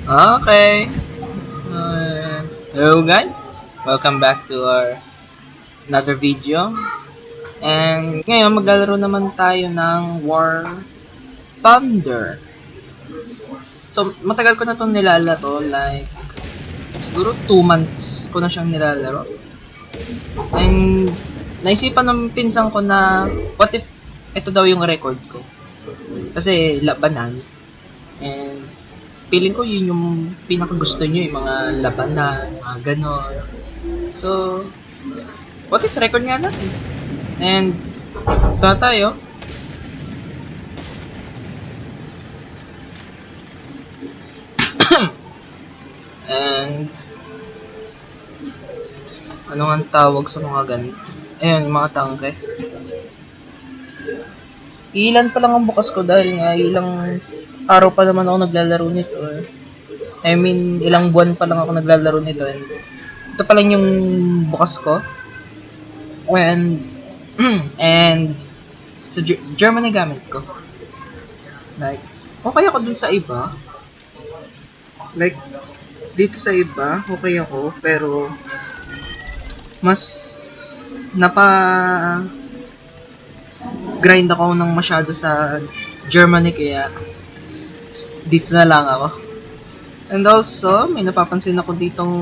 Okay. Hello guys. Welcome back to our another video. And ngayon maglalaro naman tayo ng War Thunder. So matagal ko na itong nilalaro, like siguro 2 months ko na siyang nilalaro. And naisipan ng pinsan ko na what if ito daw yung record ko. Kasi labanan. And feeling ko yun yung pinakagusto nyo, yung mga labanan, mga ganon. So, what if record nga natin? And, ito tayo. And, ano nga ang tawag sa mga ganito? Ayun, yung mga tangke. Ilan pa lang ang bukas ko dahil nga ilang araw pa naman ako naglalaro nito. I mean, ilang buwan pa lang ako naglalaro nito. And ito pa lang yung bukas ko. And sa Germany gamit ko. Like, okay ako dun sa iba. Like, dito sa iba, okay ako. Pero, mas grind ako ng masyado sa Germany kaya dito na lang ako. And also, may napapansin ako ditong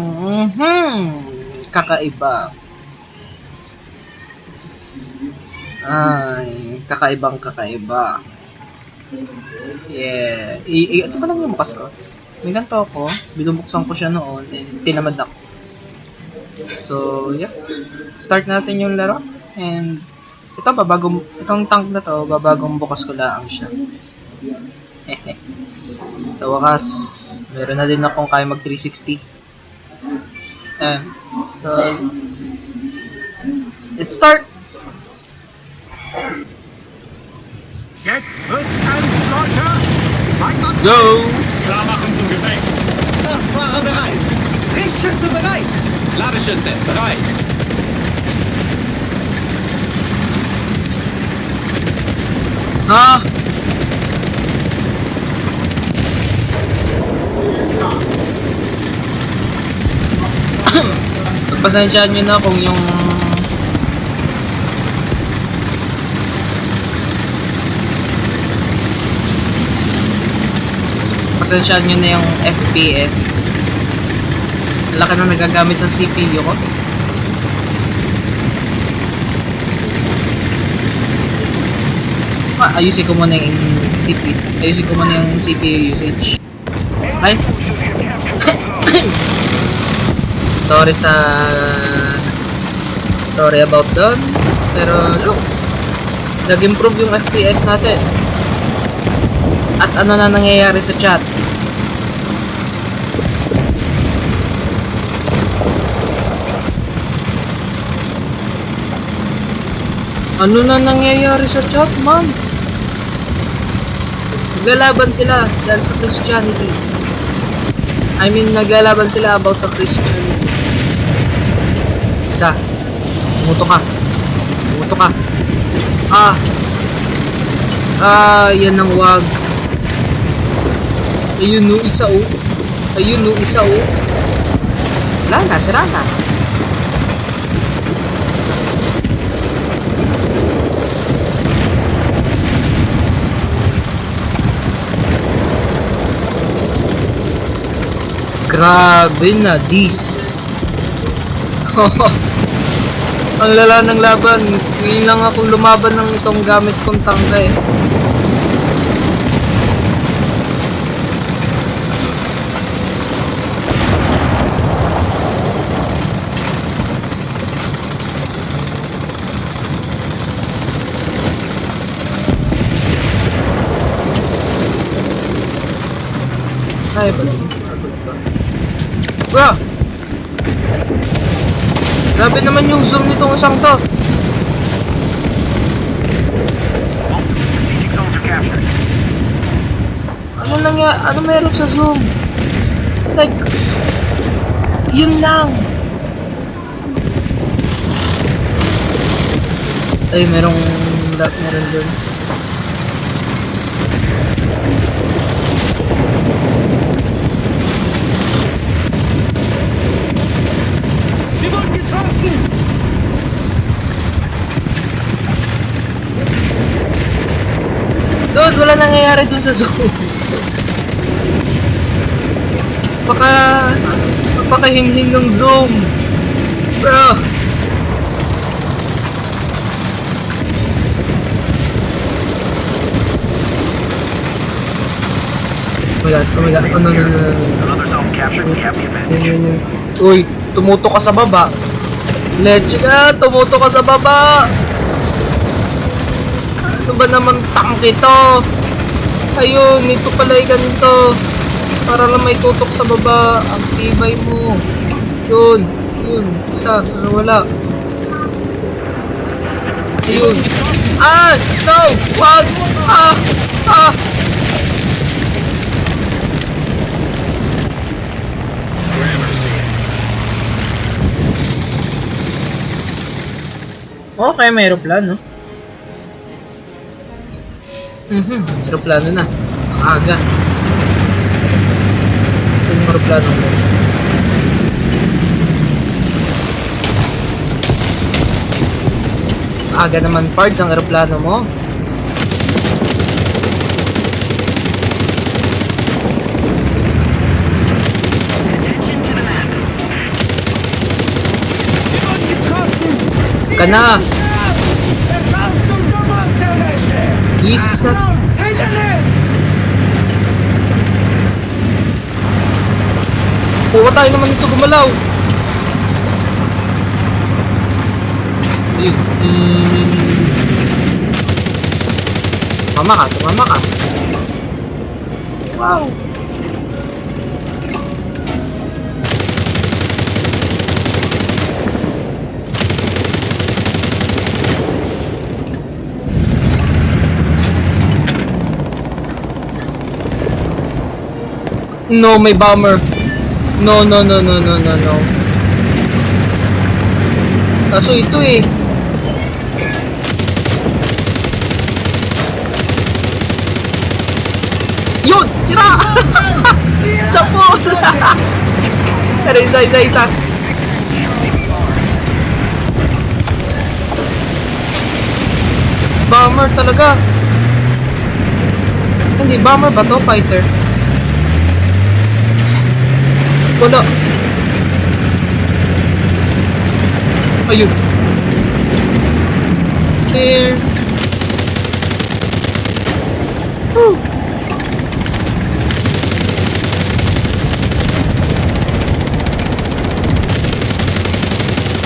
kakaiba. Ay, kakaibang kakaiba. Yeah. Ito pa lang yung bukas ko. May ganito ako, binubuksan ko siya noon and tinamad ako. So, yeah. Start natin yung laro. And ito, itong tank na to, babagong bukas ko lang siya. Sa wakas, meron na din akong kaya mag 360. So, let's start! Jetzt wird ganz Leute! Let's go! Klar machen zum Gefecht! Fahrer bereit! Richtschütze bereit! Ladeschütze bereit! Ah! Pagpasensyaan nyo na kung yung pasensyaan nyo na yung FPS. Laki na nagagamit ng CPU ko. Ayusin ko muna yung CPU. Ayusin ko muna yung CPU usage. Ay! Sorry about that. Pero look, nag-improve yung FPS natin. At ano na nangyayari sa chat? Ano na nangyayari sa chat, man? Naglalaban sila dahil sa Christianity. I mean, naglalaban sila about sa Christianity. Isa. Umuto ka. Yan ang wag. Ayun no, isa oh. Wala na, sira na. Grabe na, this. Ang lala ng laban. Ngayon lang ako lumaban ng itong gamit kong tangka eh. Kaya ba ito? Bro! Grabe naman yung zoom nitong isang to. Ano meron sa zoom? Like, yun lang. Ay, meron dun. nangyari dun sa zoom? Napakahinhin ng zoom. Bro. Oh my god, oh my god. Oh, no. Another zone captured. We have the advantage. Uy, tumuto ka sa baba. Legend ka, tumuto ka sa baba. Ano ba naman tangke to? Ayun, ito pala yung ganito. Para lang may tutok sa baba. Ang tibay mo. Yun, isa, wala. Ayun. Ah, no, wag. Okay, may aeroplano. May aeroplano na. Ang aga. Saan yung aeroplano mo? Aga naman parts ang aeroplano mo. Ka na! Isa! Tayo naman ito gumalaw! Ayun! Tumama ka! Wow! No, may bomber. No. Kaso ito eh. Yun! Sira! Sa pool! Pero isa. Bomber talaga. Hindi, bomber ba to? Fighter? Wala. Ayun. There. Woo.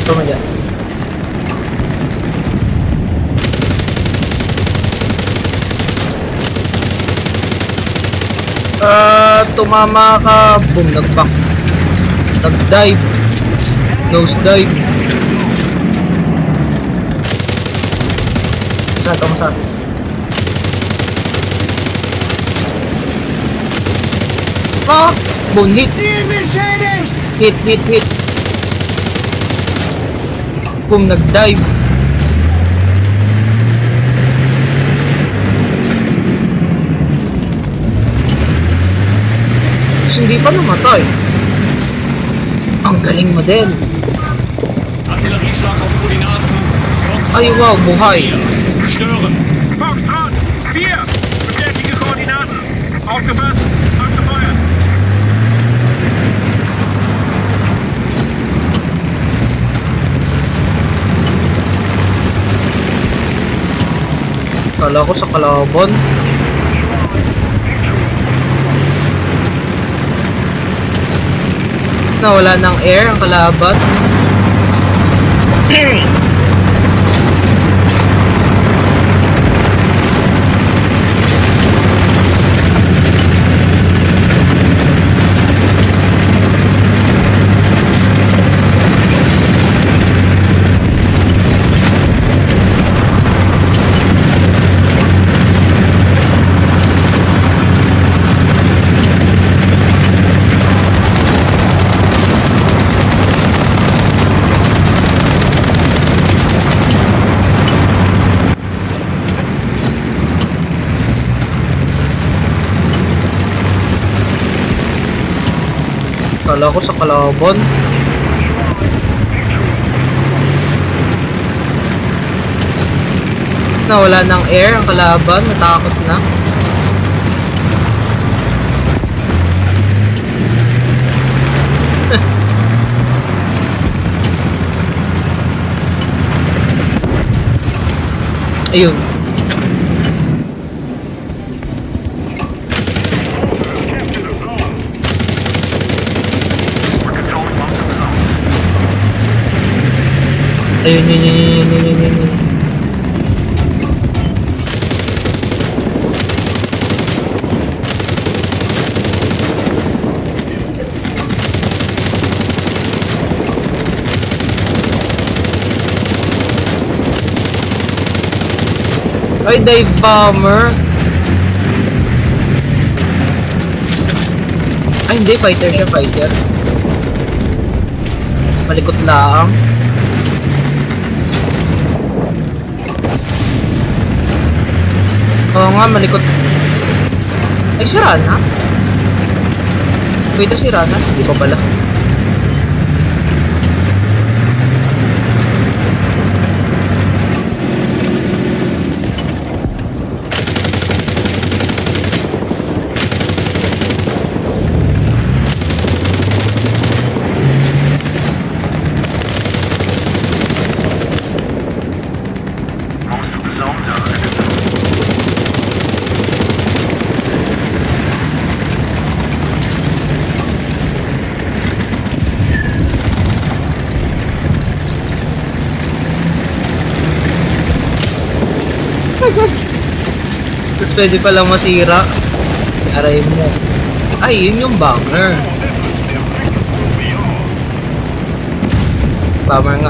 Oh my god. Tumama ka. Boom, nag-back. Nag-dive. Nose dive. Masa. Ah! Boom, hit. Hit. Boom, nag-dive. Hindi pa namatay. Ang galing mo din. Artillerieschlag auf Koordinaten. Ay wow, buhay. Stören. Foxtrot 4. Bestätige Koordinaten. Aufgepasst. Abgefeuert. Kala ko sa kalaban. Wala ng air ang kalaban. Kala ko sa kalaban. Wala ng air ang kalaban, natakot na. Ayun. We're controlling most of the zone. Ayun, yun. Ay, dive bomber. Ay, hindi. Fighter siya, fighter. Malikot lang. Oo nga, malikot. Ay, si Rana? Wait, si Rana? Hindi pa pala. Most of the zones are under control. Tapos pwede palang masira. Aray mo. Ay, yun yung bomber. Bomber nga.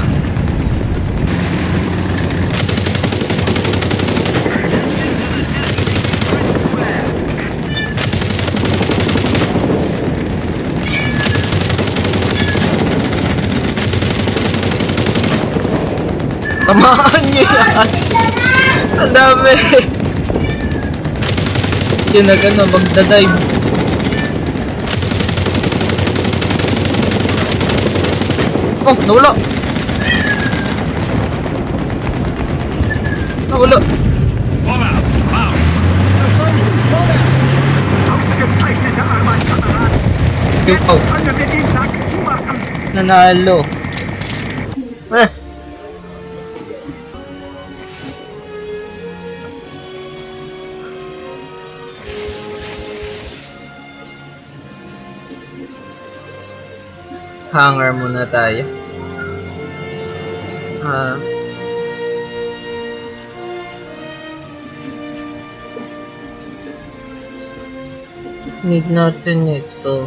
Tamaan niya yan. Ang dami. Yun na gano'n, magdadive. Oh, nawala. Nawala. Vorwärts! Raus! Verstanden. Vorwärts. Ausgezeichneter Arbeit, Kamerad! Yung out. Können wir den Sack zumachen? Nanalo. Eh. Hangar muna tayo. Need natin ito.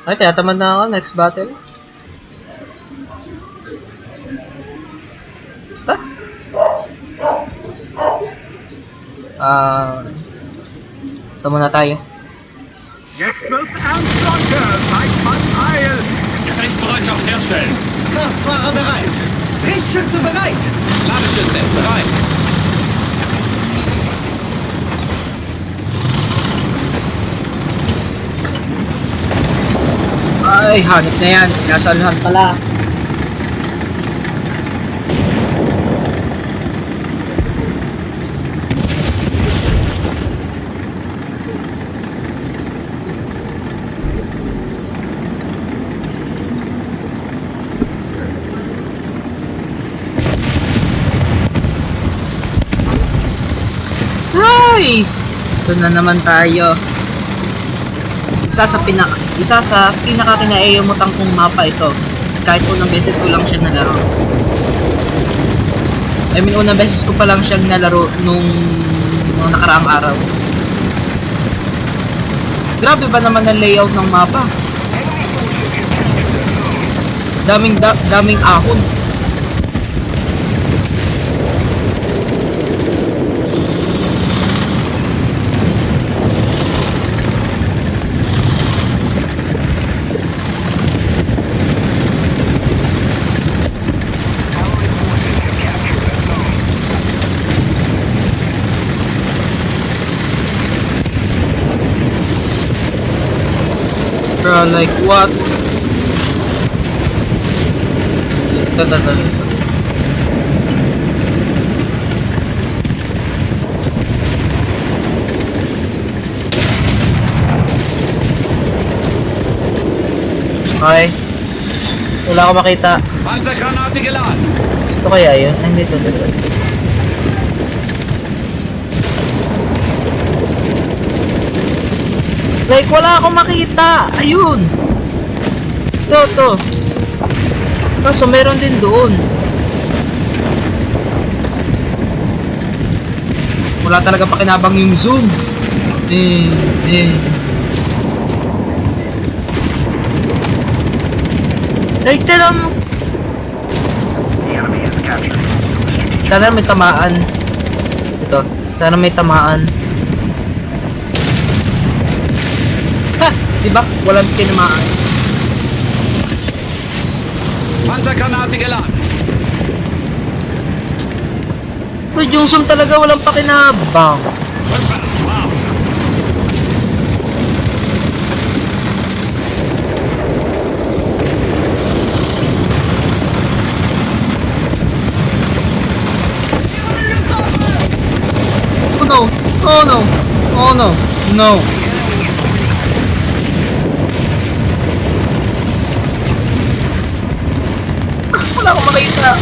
Ay, tinatamad na ako. Next battle. Basta. Ito muna tayo. Jetzt wird's ernst, Leute! Seid mal heil! Gefechtsbereitschaft herstellen. Kraftfahrer bereit. Richtschütze bereit. Ladeschütze bereit. Ay, hanip na yan. Nasa lahat pala. Nice! Ito na naman tayo. Isa sa pinaka-kinaiumutang kong mapa ito. Kahit unang beses ko lang siya nalaro. I mean, unang beses ko pa lang siyang nalaro nung nakaraang araw. Grabe ba naman ang layout ng mapa? Daming ahon. Bro, like what? Ito. Okay. Wala akong makita. Panzergranate geladen. Ito kaya yun? Ay, hindi ito. Like, wala akong makita. Ayun. Ito. Kaso meron din doon. Wala talaga pakinabang yung zoom. Like, tala mo. The enemy has captured most strategic. Sana may tamaan. Ito. Sana may tamaan. Ha! Diba? Walang tinamaan. Panzergranate geladen. Ito yung zoom talaga walang pakinabang. Rückwärts, wow. Oh no! Oh no! Oh no! No! Wala akong makita.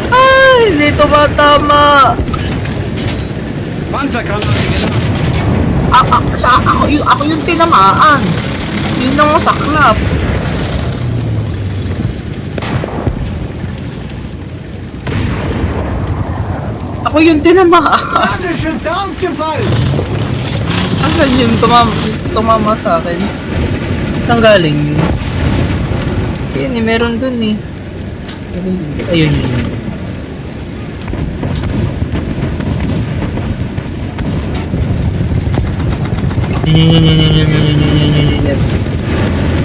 Ay! Hindi ito matama! Panzergranate geladen. Ako yung tinamaan. Yun ang masaklap. Ako yung tinamaan. Landeschütze ausgefallen! Asan yung tumama sa akin? Saan galing yun? Ayun eh, meron dun eh. Ayun yun.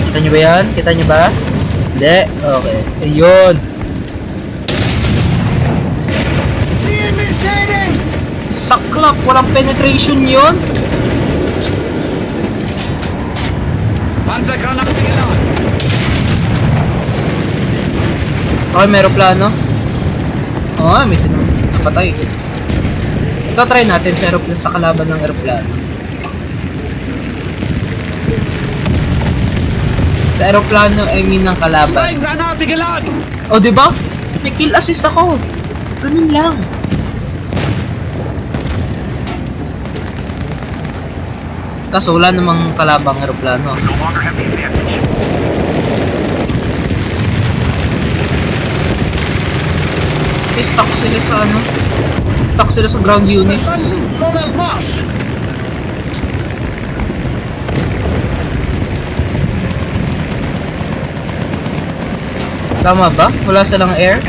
Kita nyo ba yan? Kita nyo ba? Hindi. Okay. Ayun. Ziel beschädigt! Saklap. Walang penetration yun. Panzergranate geladen. Okay, may aeroplano. Oo, may patay. Ito, try natin sa kalaban ng aeroplano. Sa aeroplano, I mean ng kalaban. Sprenggranate geladen. O, diba? May kill assist ako. Ganun lang. Kaso wala namang kalabang aeroplano. No longer have the advantage. Stuck sila sa ano? Stuck sila sa ground units. Verstanden! Vorwärts Marsch! Tama ba? Wala silang air?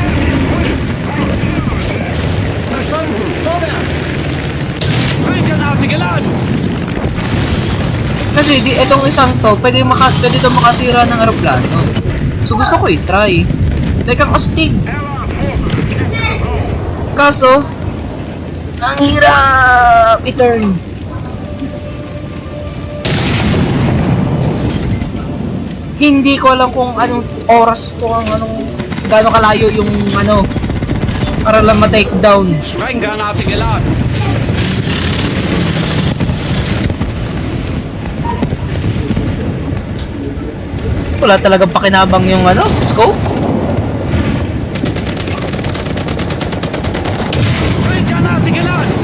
Verstanden! Vorwärts! Sprenggranate geladen. Kasi itong isang to, pwede ito makasira ng aeroplano. So gusto ko i-try. Like ang astig. Kaso, ang hirap i-turn. Hindi ko alam kung anong oras to, gaano kalayo yung para lang ma-take down. Sprenggranate geladen. Wala talagang pakinabang yung scope. Sprenggranate geladen.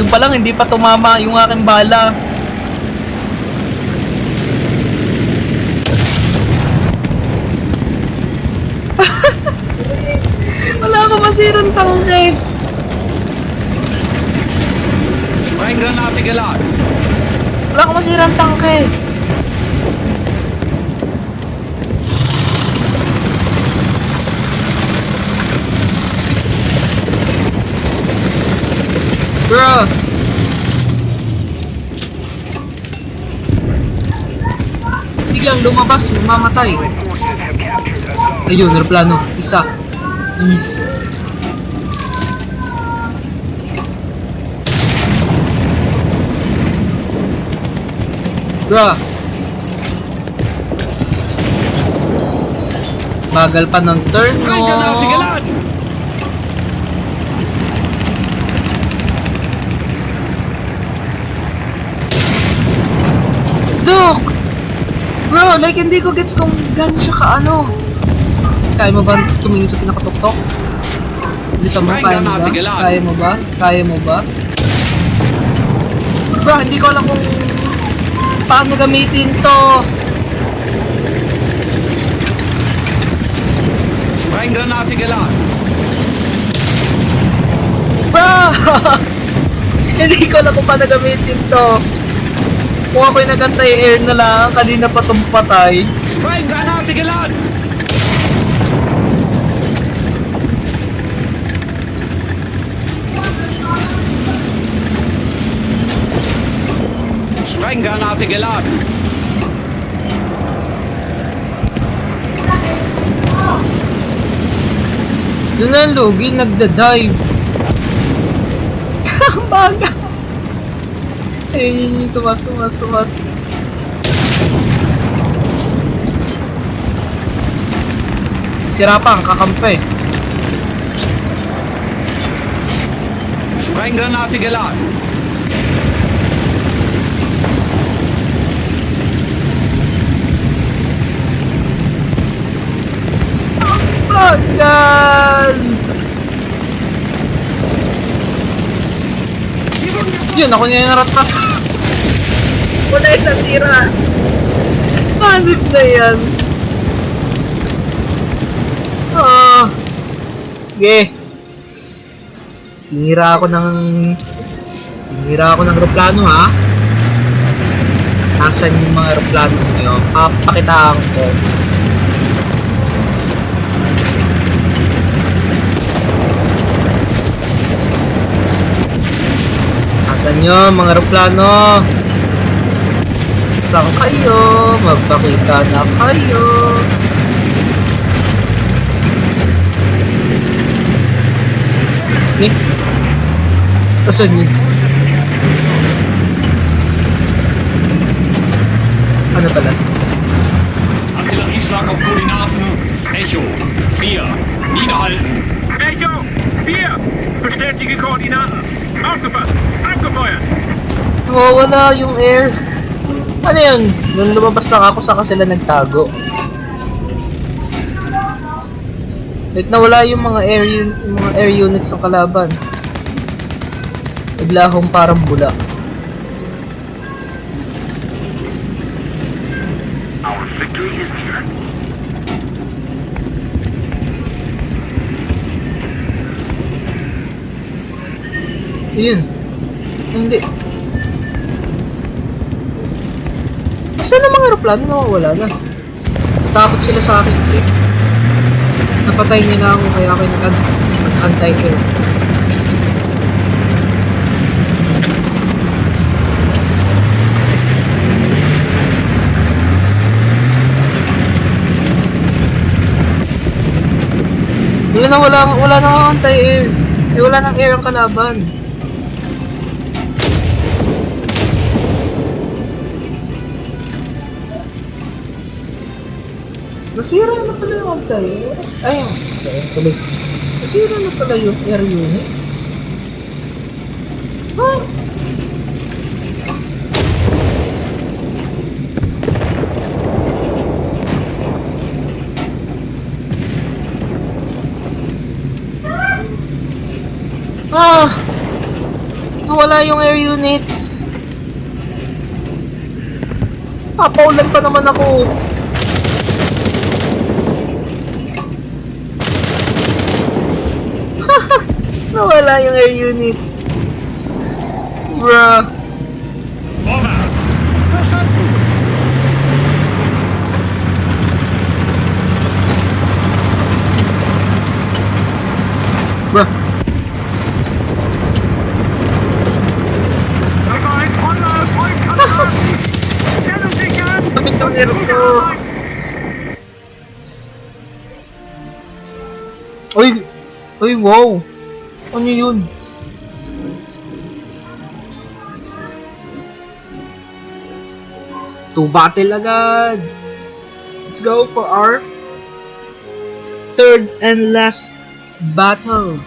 Yung pa lang, hindi pa tumama yung aking bala. Wala akong masirang tangke. Sprenggranate geladen. Wala akong masirang tangke. Bro! Sige, ang lumabas, mamamatay. Forces have captured a zone. Ayun, aeroplano. Isa. Is. Bro! Bagal pa ng turn mo. Sprenggranate geladen. Bundok! Bro, like hindi ko gets kung gano'n siya kaano. Kaya mo ba tumingin sa pinakatuktok? Bilisan mo, kaya mo ba? Kaya mo ba? Kaya mo ba? Bro, hindi ko alam kung paano gamitin to. Sprenggranate geladen. Bro! Hindi ko alam kung paano gamitin to. Kung ako'y nag-anti-air na lang, kanina pa itong patay. Sprenggranate geladen. Sprenggranate geladen. Doon na ang lugi, nagda-dive. Ang baga. Ayun, tumas. Sira pa ang kakampi. Sprenggranate geladen. Bagal! Yun, ako niya yung narat-rat. Wala yung nasira. Panik na yan. Sige. Sinira ako ng aeroplano, ha? Nasaan yung mga aeroplano nyo? Pakitaan ko. Nasaan nyo, mga aeroplano? Saan kayo? Magpakita na kayo. Asan yun? Ano pala? Artillerieschlag auf Koordinaten. Echo 4. Niederhalten. Echo 4! Bestätige Koordinaten. Aufgepasst! Abgefeuert! Wala yung air. Ano yun? Nung lumabas lang ako, saka sila nagtago. Like nawala yung mga air units ng kalaban. Bigla akong parang bula. Our victory is near. Ayun. Hindi. Saan ang mga aeroplano? Nawawala na. Natakot sila sa akin kasi napatay niya na ako kaya ako nag-anti-air. Wala na akong anti-air. Wala nang air ang kalaban. Nasira na pala yung anti-air. Ayun. Tuloy. Nasira na pala yung air units. Huh? Nawala yung air units. Papaulan pa naman ako. Nawala yung air units. Bruh. Vorwärts. Bruh. Bereit, Runde, Vollkontrolle! Stellen sich an! Tapit ng air ko. Uy, wow. Ano yun? To battle agad. Let's go for our third and last battle.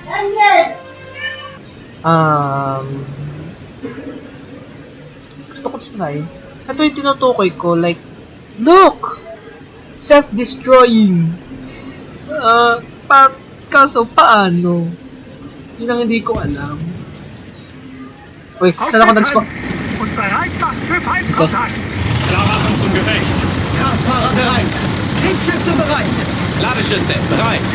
Gusto ko try Ito yung tinutukoy ko, like, look! Self-destroying. Kaso paano? Yun ang hindi ko alam. Uy, saan ako nag-spawn? Und bereit macht für Feindkontakt. Klar machen zum Gefecht. Kraftfahrer bereit. Lichtschütze bereit. Ladeschütze, bereit.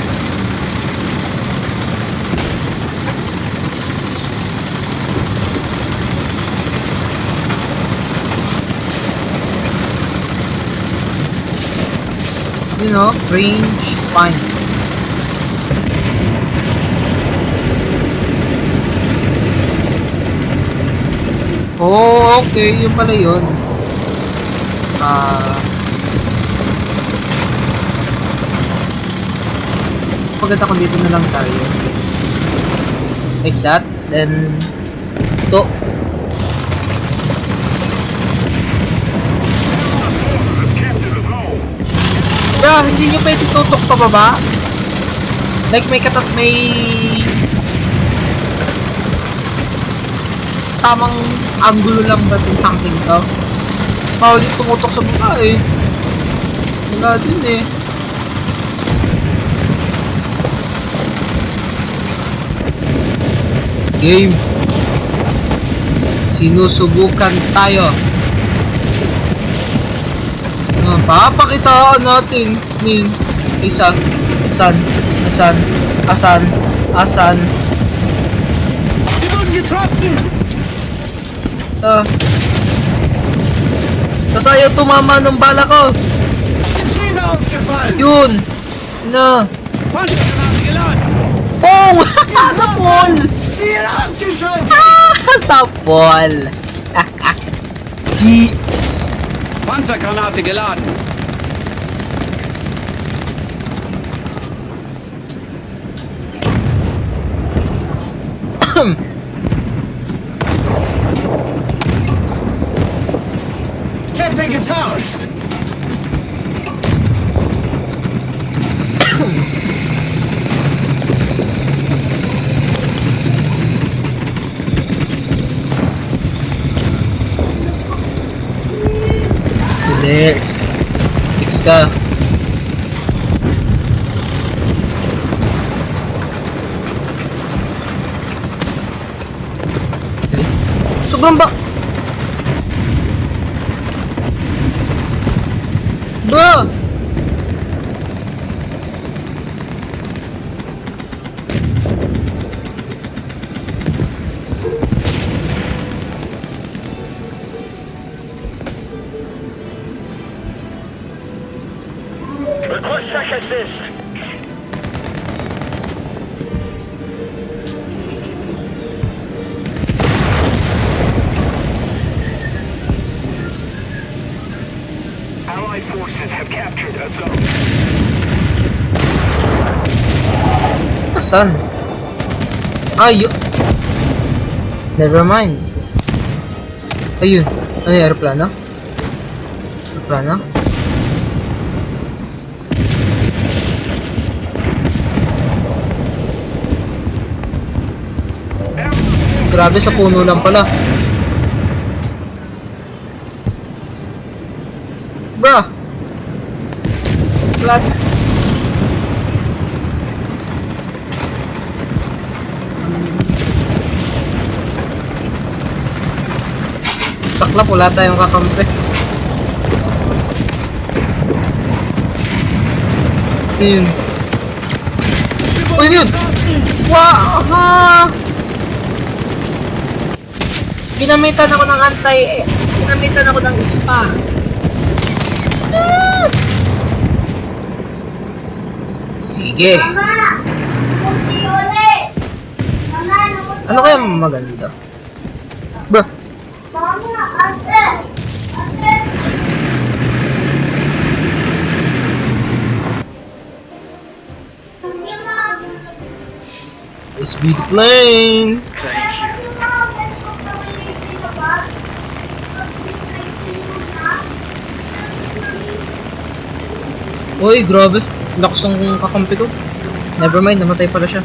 You know, range, fine. Oh, okay. Yun pala yun. Maganda kung dito na lang tayo. Like that. Then, ito. Yeah, hindi nyo pwede tutok pa baba. Like may tamang angulo lang ba itong tanking to? Bawal yung tumutok sa baba eh. Wala din eh. Game. Sinusubukan tayo. Papakitaan natin nin isa asan Wir wurden getroffen. tas ayaw tumama ng bala ko. Maschine ausgefallen. Yun na Panzergranate geladen. oh sa pool Ziel ausgeschaltet. sa pool Panzergranate geladen. Kette getauscht. Bilis. Fix ka. Sobrang ba? Ba? Request track assist. Allied forces have captured a zone. Asan? Ayun. Never mind. Ayun. Ano yung aeroplano? Aeroplano? Grabe, sa puno lang pala. Bruh. Flat. Saklap, wala tayong kakampi. Yun. Uy, yun! Wow! Ha! Ginamitan ako ng ginamitan ako ng spa. Ah! Sige. Ano kaya maganda? Bro. Let's be the plane. Uy, grabe. Lakas ng kakampi ko. Never mind, namatay pala siya.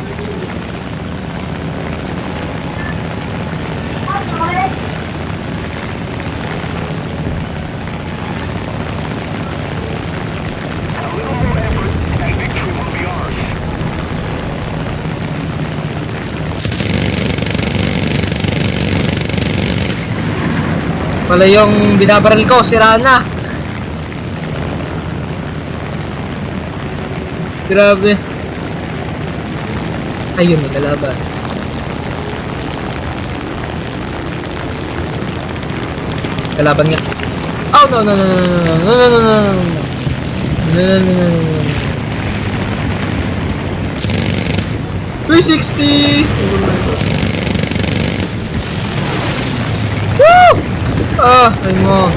Wala yung binabaril ko, sira na. Grabe. Ayun, may kalaban. Kalaban nga. Oh, no, no, no, no, no, no, no, no, no, no, no, no, no, no, no. 360! Woo! Ah, ay mo.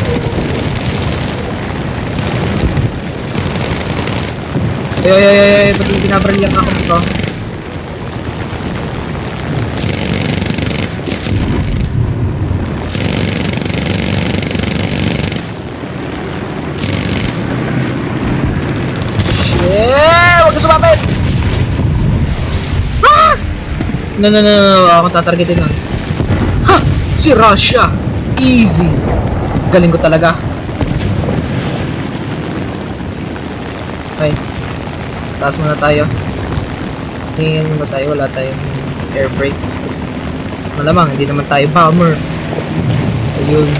Ay, pati binabaril ako nito. Shit! Huwag ka sumapit! Ah! No, no, no, no, no. Ako tatargetin nun. Ha! Si Russia! Easy! Galing ko talaga. Okay. Taas muna tayo. Tingin muna tayo. Wala tayong air brakes. Malamang, hindi naman tayo bomber. Ayun.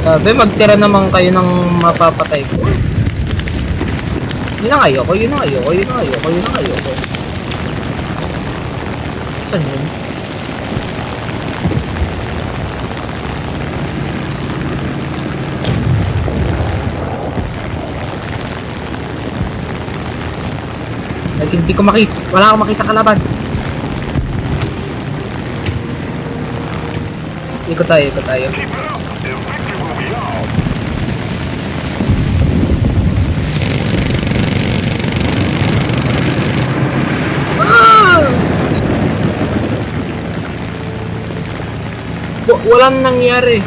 Sabi, magtira naman kayo ng mapapatay ko. Yun ang ayoko, yun ang ayoko, yun ang ayoko, yun ang ayoko. Saan yun? Like, hindi ko makita. Wala akong makita kalaban. Ikot tayo, ikot tayo. Keep it up. The victory will be ours. Ah! Walang nangyari.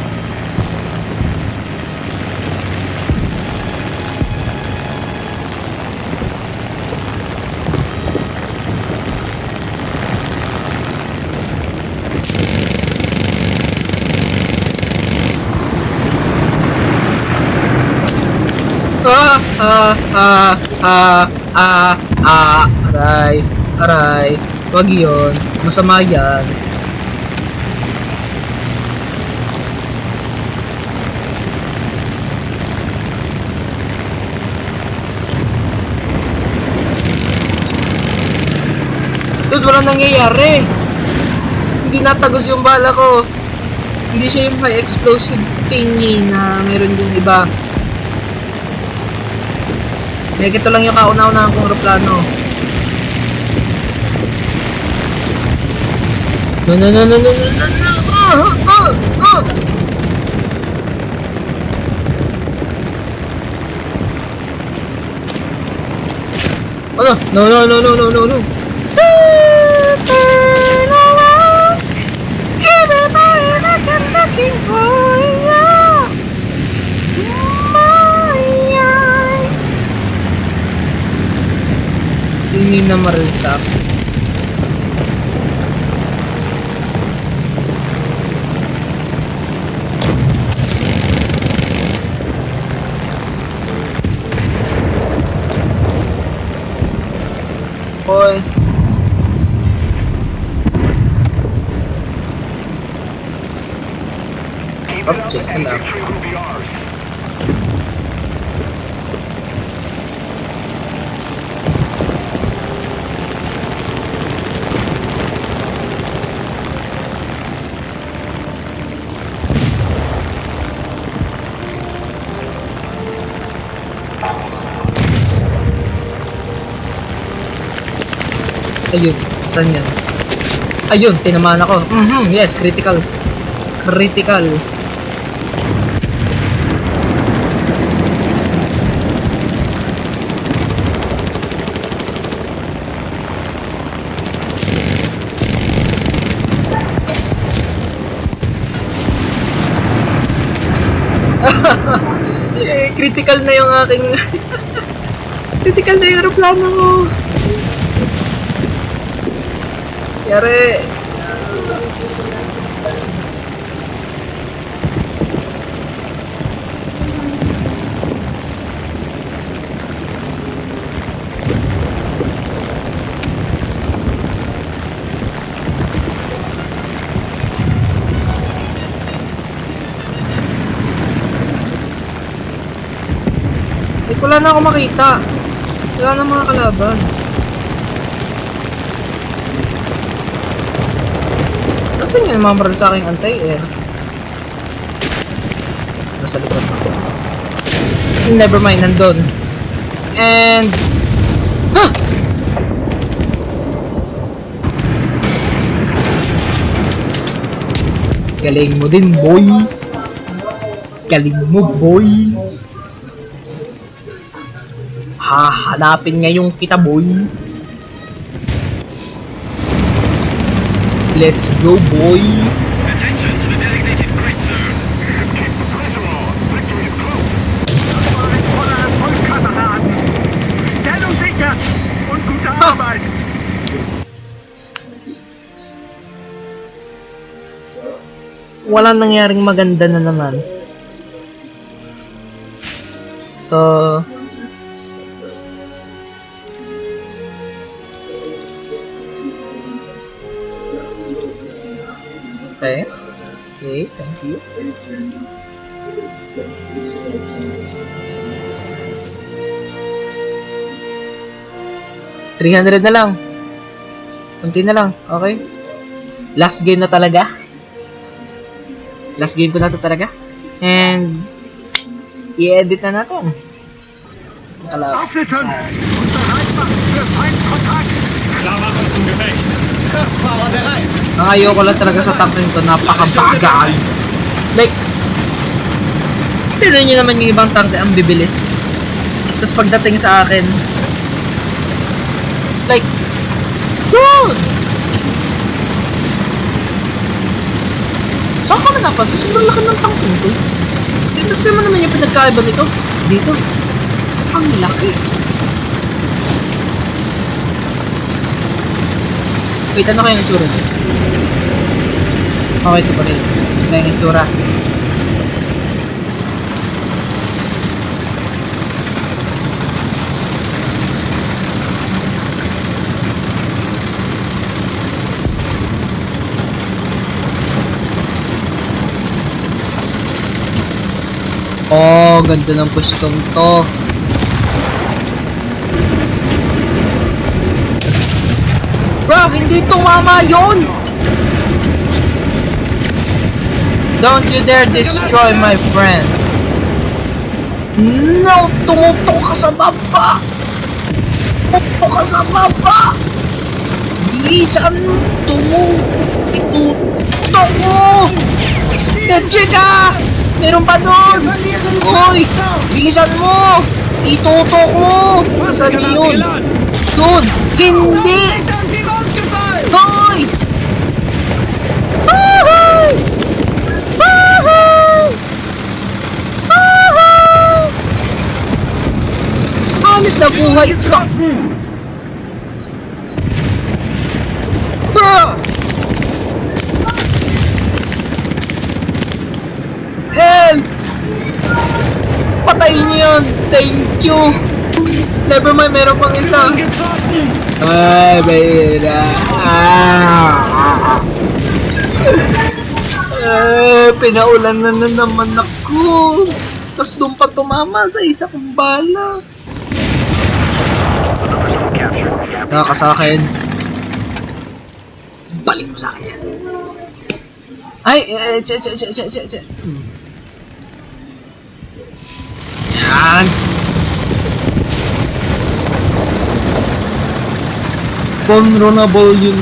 Aray, aray, wag yun, masama yan. Dude, walang nangyayari. Hindi natagos yung bala ko. Hindi siya yung high explosive thingy na meron yung iba. Ito lang yung kauna-unahan kong aeroplano. No, no, no, no, no, no, no, no. Ano? No, no, no, no, no, no, no. Sini na marisak. Hoy. Keep it up. Object The lang. victory will be ours. Ayun, saan yan? Ayun, tinamaan ako. Yes, critical. Critical. Critical na yung aking... critical na yung aeroplano ko. Yari. Wala na ako makita. Wala na mga kalaban. Nasaan yun mga baril sa aking anti-air? Nasa likod ako. Never mind, nandun. And... Ha! Galing mo din, boy. Galing mo, boy. Hahanapin ngayong kita, boy. Let's go, boy. Attention to the designated grid, sir. Keep the pressure on. Victory is close. Voller Erfolg, Stellung sicher und gute Arbeit. Walang nangyaring maganda na naman. So... Okay. Okay, thank you. $300 na lang. Kunti na lang, okay? Last game na talaga. Last game ko na to talaga. And i-edit na natin. Aufsitzen und bereit machen für Feindkontakt. Klar machen zum Gefecht. Kraftfahrer bereit. Ang ayoko lang talaga sa top 10 ko, napakabagal. Like, tignan nyo naman yung ibang tanke, ang bibilis. Tapos pagdating sa akin, like, dude! Saan ka na napansin? Sobrang laki ng tanke nito. Tignan mo naman yung pinagkaiba nito. Dito, ang laki. Wait, ano kayang itsura nito? Okay, ito pa rin. Ito yung itsura. Oh, ganda ng custom to. Bro, hindi tumama yun! Don't you dare destroy my friend. No! Tumutok ka sa baba! Tumutok ka sa baba! Bilisan mo! Itutok mo! Nandiyan ka! Meron pa doon! Hoy! Bilisan mo! Itutok mo! Saan yun? Doon! Hindi! Hoy! Woohoo! Woohoo! Woohoo! Halit na buhay ito! Help! Patayin niyo yun! Thank you! Never mind, meron pang isa! Ay, bayira! Pinaulan na naman ako! Tapos doon pa tumama sa isa kong bala! Nakakasakin! Balik mo sa akin yan! Ay! Yan! Vulnerable yung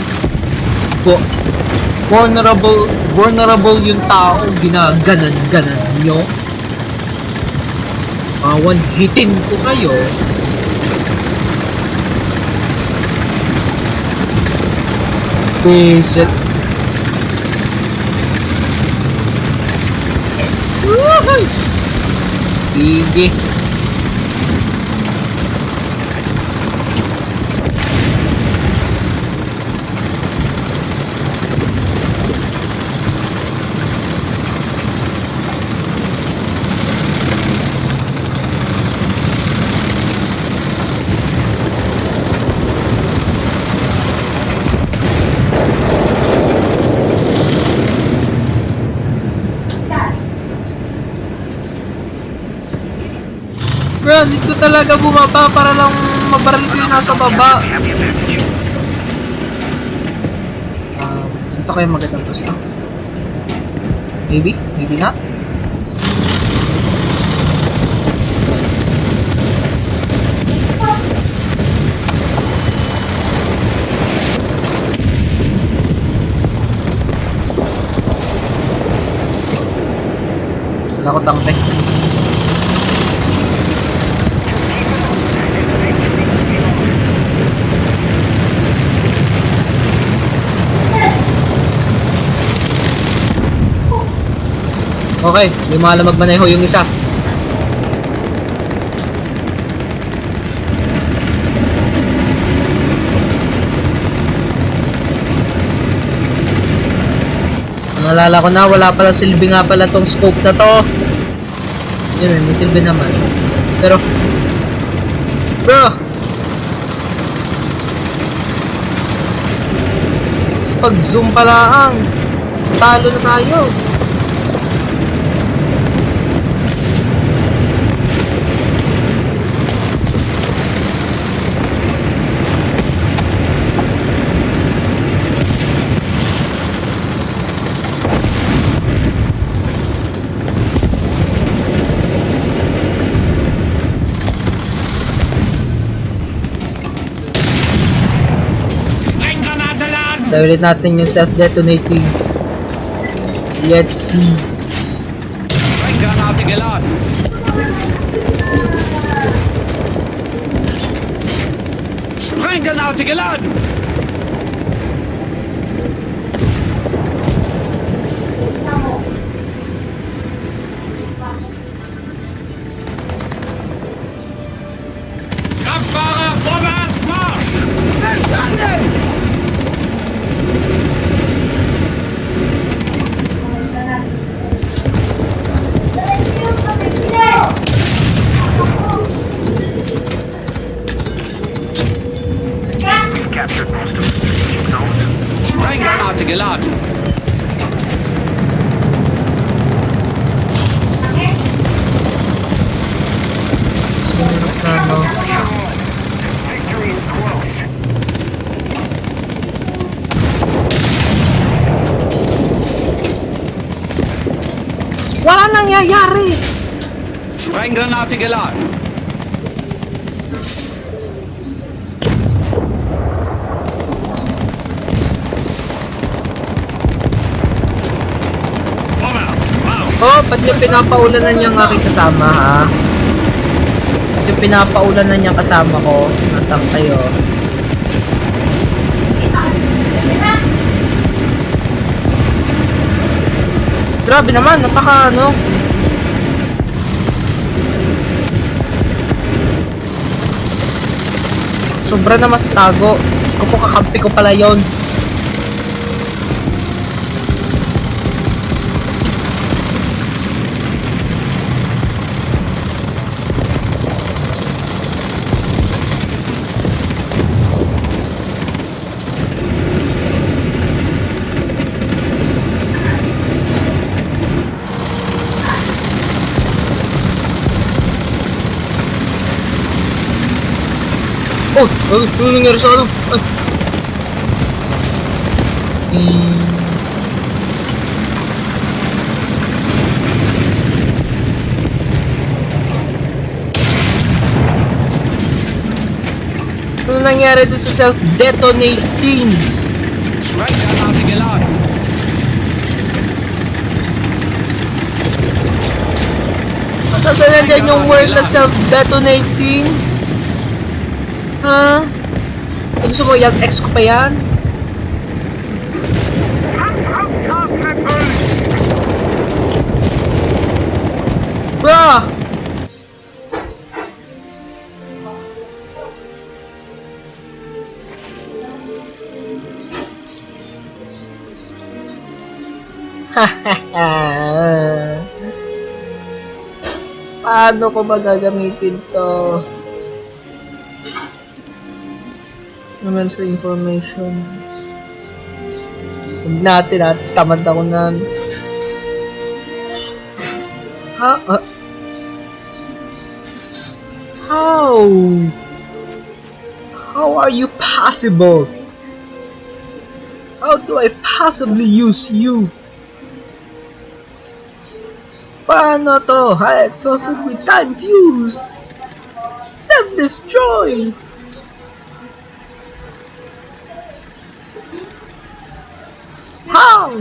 vulnerable yung tao, ginaganan-ganan nyo. Hitin ko kayo. Visit. Woohoo! Sige. Wala, need ko talaga bumaba para lang mabaril ko yung nasa baba. Ito kayo magandang gusto. Maybe? Maybe not? Wala ko tangke. Okay, may malamag maneho yung isa. Naalala ko na, wala pala silbi nga pala tong scope na to. Yun, may silbi naman. Pero, bro! Sa pag-zoom pala ang talo na tayo. Brenngranate laden! Dahil ulit natin yung self-detonating. Let's see. Brenngranate geladen. Brenngranate geladen. Kraftfahrer, vorwärts, Marsch! Captured most of the strategic zones. Brenngranate geladen. Victory is close. Wala nangyayari! Brenngranate geladen. Vorwärts, Marsch! Oh, ba't yung pinapaulanan niyang aking kasama, ha? Ba't yung pinapaulanan niyang kasama ko? Nasaan kayo? Grabe naman, napaka ano. Sobra na mas tago. Gusto ko po kakampi ko pala yon. Oh! Ano nangyari sa ano? Ay! Ano nangyari doon sa self-detonating? Brenngranate geladen. Nasaan nandiyan yung word na self-detonating? Ha? Gusto mo yung ex ko pa yan? Bro! Paano ko ba gagamitin to? Naman sa information. Huwag natin at tamad ako na. Ha? How? How are you possible? How do I possibly use you? Paano to? High explosive with time fuse. Self-destroy. How?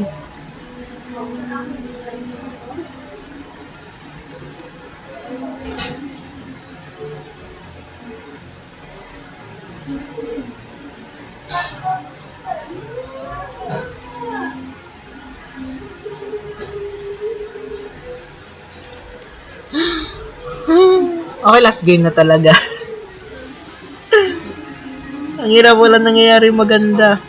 Okay, last game na talaga. Ang hirap, wala nangyayari maganda.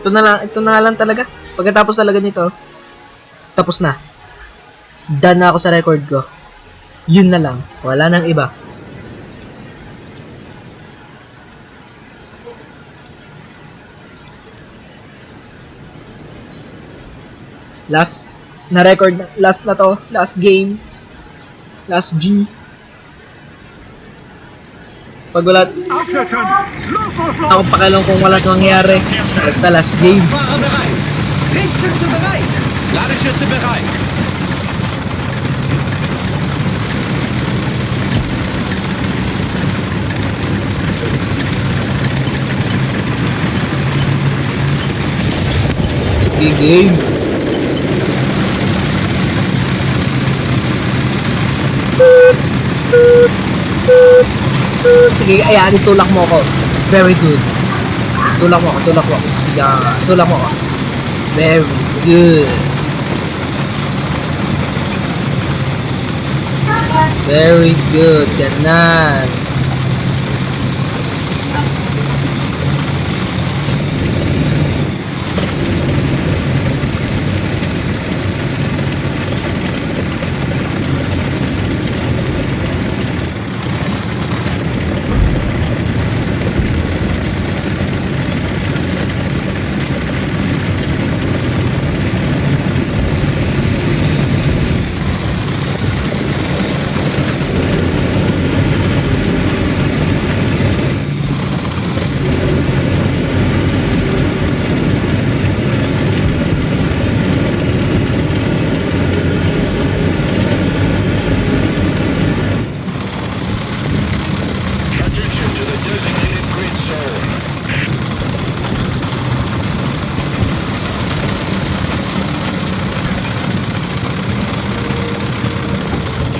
Ito na lang talaga. Pagkatapos talaga nito, tapos na. Done na ako sa record ko. Yun na lang. Wala nang iba. Last na record, last na to, last game, last G. Pag wala, Aufschützen! Los, los, los! ako pakialam kung wala mangyayari. Basta last game. Fahrer bereit. Richtschütze bereit. Ladeschütze bereit. Sige, game. Sige, ayan, itulak mo ako. Very good. Tulak mo ako. Yeah, tulak mo ako. Very good. Very good. Ganan. Attention to the designated grid zone.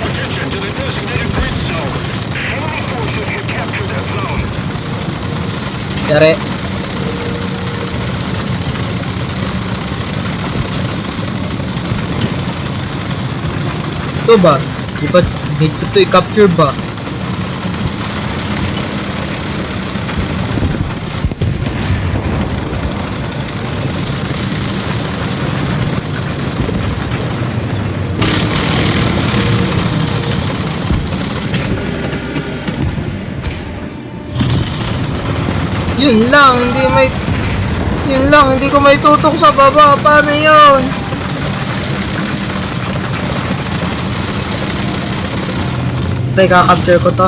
Attention to the designated grid zone. Enemy forces have captured that zone. Yari. Ito ba? Di ba need ko ito i-capture ba? Yun lang, hindi ko may tutok sa baba. Paano yun? Basta i-capture ko to.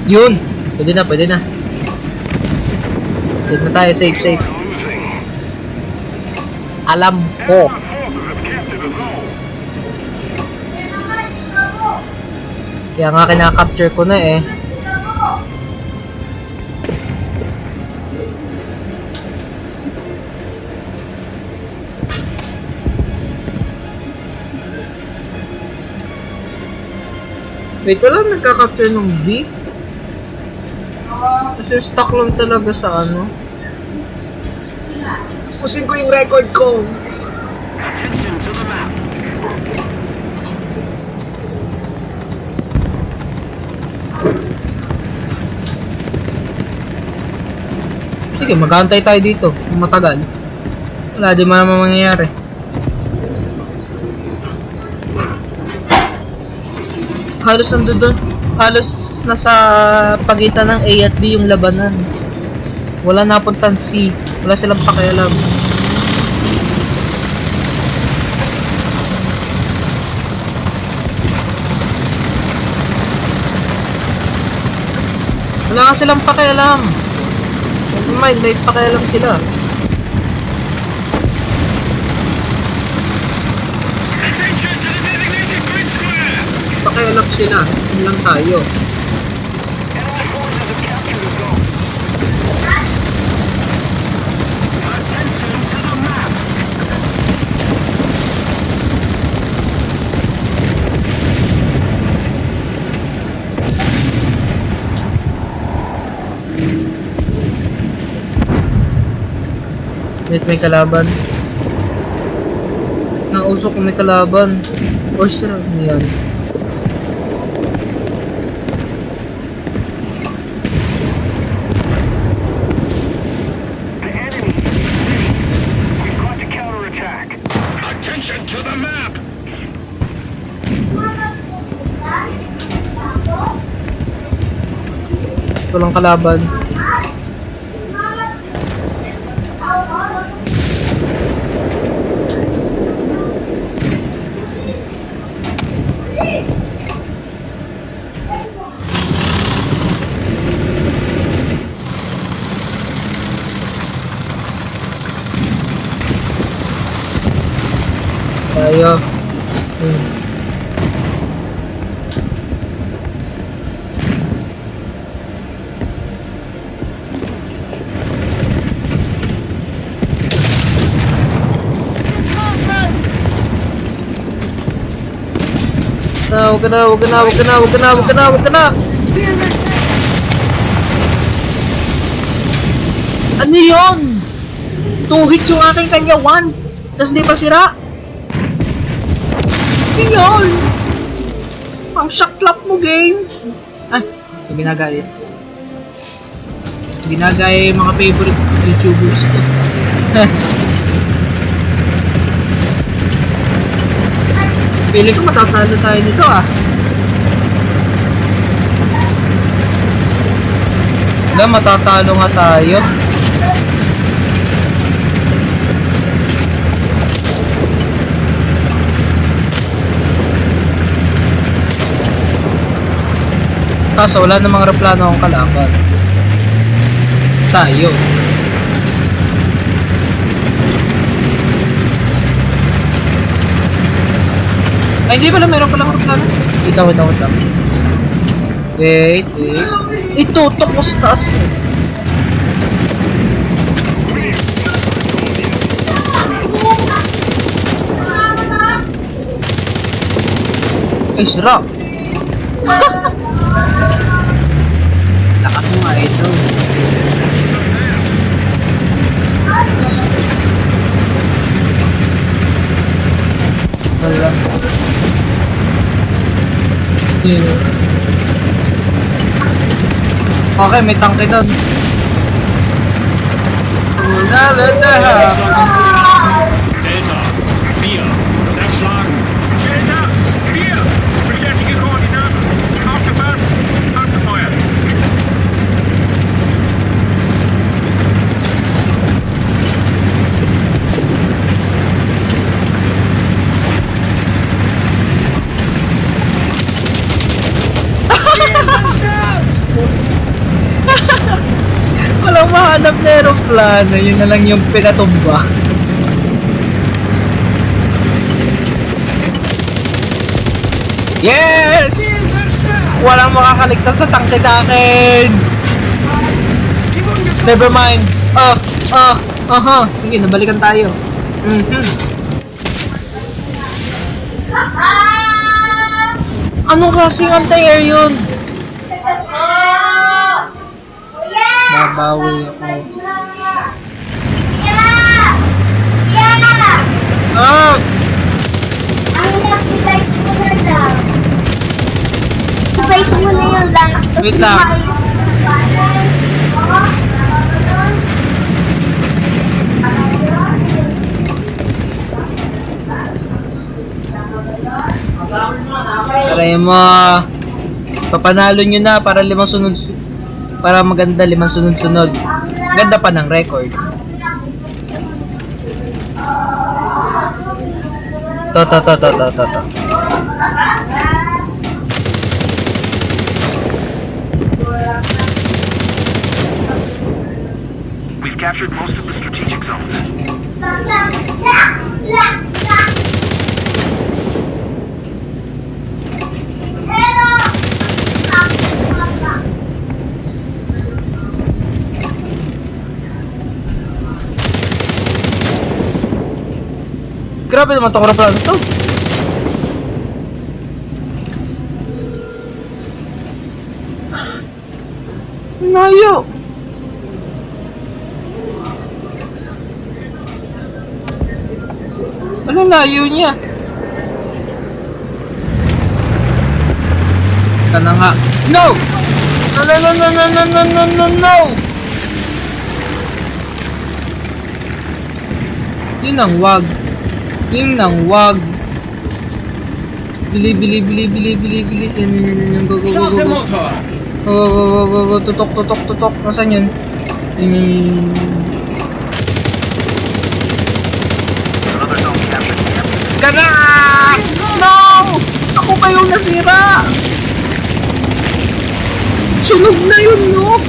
Yun! Pwede na. Save na tayo, save. Losing. Alam ko. Forces have captured the zone. Kaya nga kinaka-capture ko na eh. Wait, wala nagka-capture ng B? Kasi stuck lang talaga sa ano. Pusin ko yung record ko. Attention to the map. Sige, mag-aantay tayo dito. Kung matagal. Wala, di man naman mangyayari. Halos nandun. Halos nasa pagitan ng A at B yung labanan. Wala napuntan C. Wala silang pakialam. Wala ka silang pakialam. May pakialam sila. Attention to the designated grid square! Pakialam sila. Yun lang tayo. Enemy forces have captured a zone. Attention to the map! Wait, may kalaban. Nausok kung may kalaban. Or sila, ano yan? The enemy is in the city. We've got to counterattack. Attention to the map! Walang kalaban. Tayo. Wag ka na. Ano yun? 2 hits yung aking kanya, 1. Tapos di pa sira. Ano yun? Ang shaklap mo, game. Ay, ginagaya. Ginagaya yung mga favorite YouTubers ko. Feeling ko matatalo tayo nito ah. Wala, matatalo nga tayo. Kaso wala namang aeroplano akong kalaban. Tayo. Ay, hindi pala, meron palang aeroplano. Wait. Itutok mo sa taas eh. Ay, sira. Lakas mo nga ito. Wala. Okay, may tangke doon. Delta 4. Zerschlagen. Delta 4! Bestätige Koordinaten. Aufgepasst! Abgefeuert! Walang mahanap na aeroplano, yun na lang yung pinatumba. Yes! Walang makakaligtas sa tangke natin! Never mind. Sige, nabalikan tayo. Anong klaseng anti-air yun? Babawi ako. Wait lang. Try mo. Papanalo nyo na para maganda 5 sunod-sunod. Ganda pa ng record. To. We've captured most of the strategic zones. Grabe naman to, koraplan to. Layo. Ano layo niya? Ka na nga. No! No! Yun ang wag. Yun ang wag. Bili. Yan. Go. Starte Motor! Oh, tutok. Nasaan yun? Yun. Another zone captured. Kana! No! Ako pa yung nasira! Sunog na yun, no?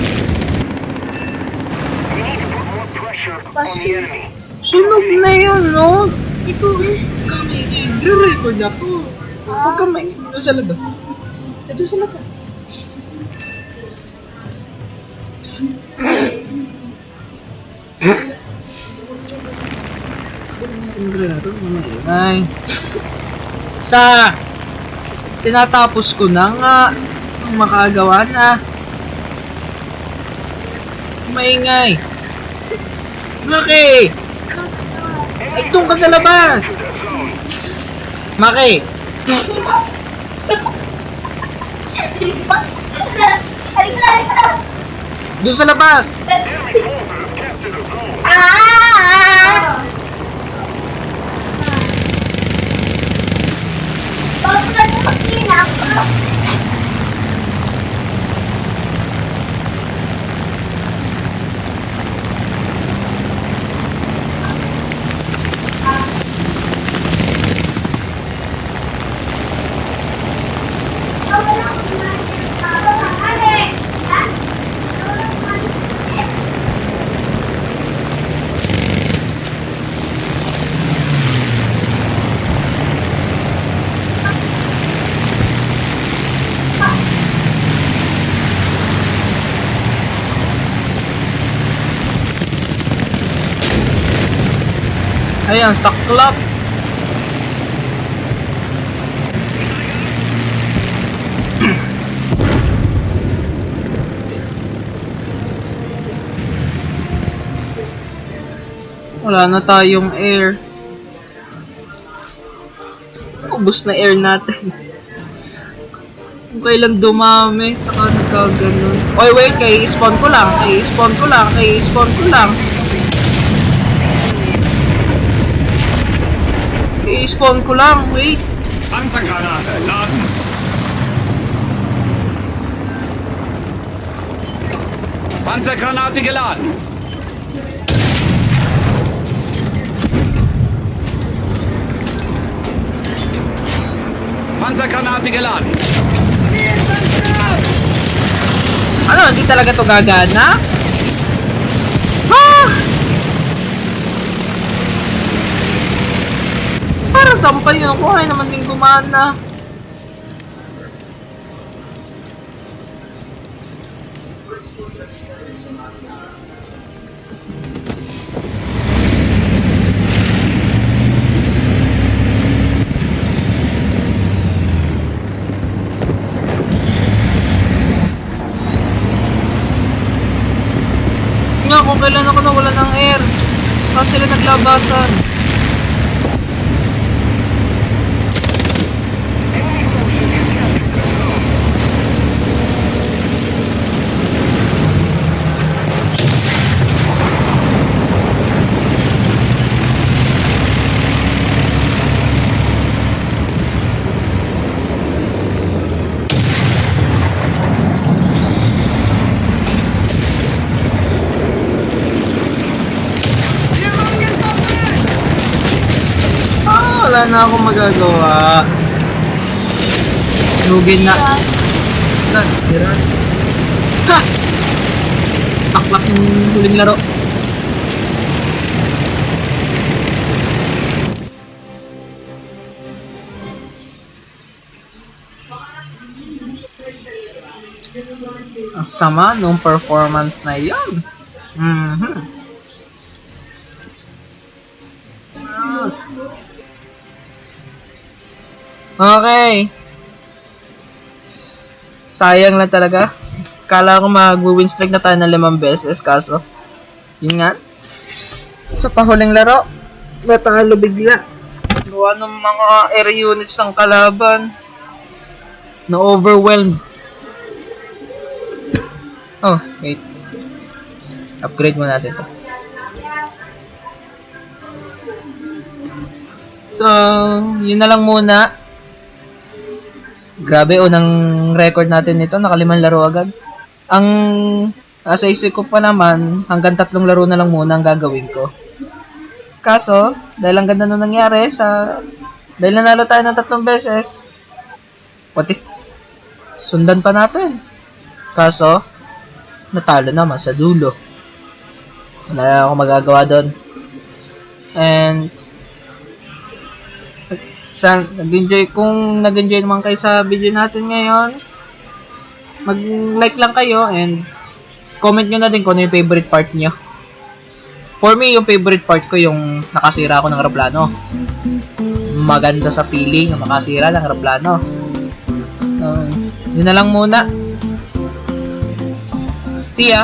We need to put more pressure on the enemy. Sunog na yun, no? Ito, i-record ako. Huwag ka may... Ito sa labas. Ay. Sa tinatapos ko na nga ang makagawa na. Maingay. Maki! Ay, doon ka sa labas! Maki! Doon sa labas! Enemy forces captured a zone. Ayan, saklap! Wala na tayong air. Ubus na air natin. Kung kailan dumami, saka nagkaganon. Oy, wait, kay-spawn ko lang. I-spawn ko lang, wait. Panzergranate, laden. Panzergranate geladen! Panzergranate geladen! Ano, hindi talaga to gagana? Ah! Parang sampal yun ako, ay naman din gumana. Nga, kung kailan ako nawala ng air, saka sila naglabasan. Wala na akong magagawa. Lugin na. Wala, sira. Ha! Saklap yung huling laro. Ang sama nung performance na yun. Okay. Sayang lang talaga. Kala ko mag-win streak na tayo ng 5 beses, kaso yun nga. Sa pahuling laro, natalo bigla. Gawa ng mga air units ng kalaban. Na-overwhelmed. Oh, wait. Upgrade mo natin to. So, yun na lang muna. Grabe, unang record natin nito. Naka5 laro agad. Ang nasa isip ko pa naman, hanggang 3 laro na lang muna ang gagawin ko. Kaso, dahil ang ganda nung nangyari dahil nanalo tayo ng 3 beses, what if sundan pa natin? Kaso, natalo naman sa dulo. Wala akong magagawa doon. And kung nag-enjoy naman kayo sa video natin ngayon, mag-like lang kayo and comment nyo na din kung ano yung favorite part nyo. For me, yung favorite part ko yung nakasira ako ng aeroplano. Maganda sa feeling na makasira ng aeroplano. Yun na lang muna. See ya!